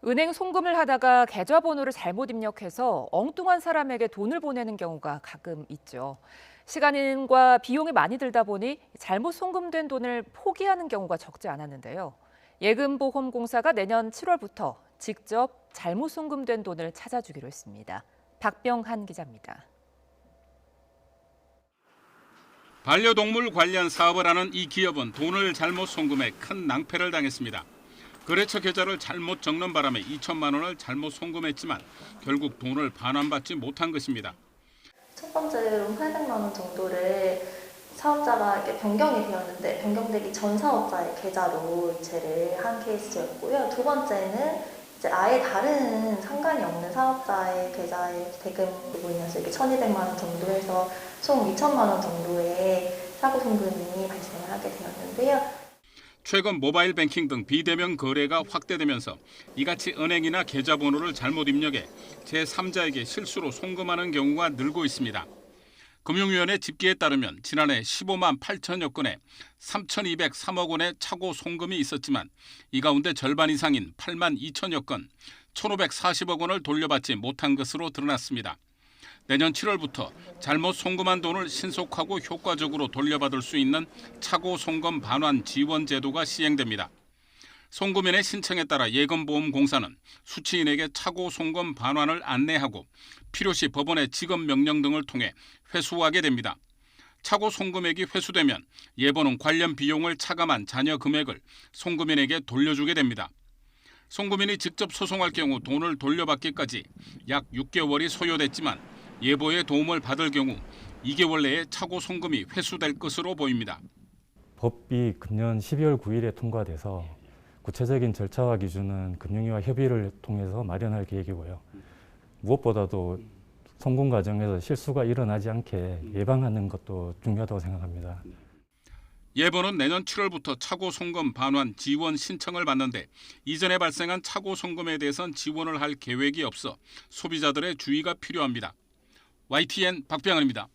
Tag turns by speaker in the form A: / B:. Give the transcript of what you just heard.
A: 은행 송금을 하다가 계좌번호를 잘못 입력해서 엉뚱한 사람에게 돈을 보내는 경우가 가끔 있죠. 시간과 비용이 많이 들다 보니 잘못 송금된 돈을 포기하는 경우가 적지 않았는데요. 예금보험공사가 내년 7월부터 직접 잘못 송금된 돈을 찾아주기로 했습니다. 박병한 기자입니다.
B: 반려동물 관련 사업을 하는 이 기업은 돈을 잘못 송금해 큰 낭패를 당했습니다. 거래처 계좌를 잘못 적는 바람에 2천만 원을 잘못 송금했지만 결국 돈을 반환받지 못한 것입니다.
C: 첫 번째로 800만 원 정도를 사업자가 이렇게 변경이 되었는데 변경되기 전 사업자의 계좌로 이체를 한 케이스였고요. 두 번째는 이제 아예 다른 상관이 없는 사업자의 계좌의 대금 부분이어서 이렇게 1,200만 원 정도 해서 총 2천만 원 정도의 사고 송금이 발생을 하게 되었는데요.
B: 최근 모바일 뱅킹 등 비대면 거래가 확대되면서 이같이 은행이나 계좌번호를 잘못 입력해 제3자에게 실수로 송금하는 경우가 늘고 있습니다. 금융위원회 집계에 따르면 지난해 15만 8천여 건에 3,203억 원의 차고 송금이 있었지만 이 가운데 절반 이상인 8만 2천여 건, 1,540억 원을 돌려받지 못한 것으로 드러났습니다. 내년 7월부터 잘못 송금한 돈을 신속하고 효과적으로 돌려받을 수 있는 차고 송금 반환 지원 제도가 시행됩니다. 송금인의 신청에 따라 예금보험공사는 수취인에게 차고 송금 반환을 안내하고 필요시 법원의 지급 명령 등을 통해 회수하게 됩니다. 차고 송금액이 회수되면 예보는 관련 비용을 차감한 잔여 금액을 송금인에게 돌려주게 됩니다. 송금인이 직접 소송할 경우 돈을 돌려받기까지 약 6개월이 소요됐지만 예보의 도움을 받을 경우 2개월 내에 차고 송금이 회수될 것으로 보입니다.
D: 법이 금년 12월 9일에 통과돼서 구체적인 절차와 기준은 금융위와 협의를 통해서 마련할 계획이고요. 무엇보다도 송금 과정에서 실수가 일어나지 않게 예방하는 것도 중요하다고 생각합니다.
B: 예보는 내년 7월부터 차고 송금 반환 지원 신청을 받는데 이전에 발생한 차고 송금에 대해선 지원을 할 계획이 없어 소비자들의 주의가 필요합니다. YTN 박병헌입니다.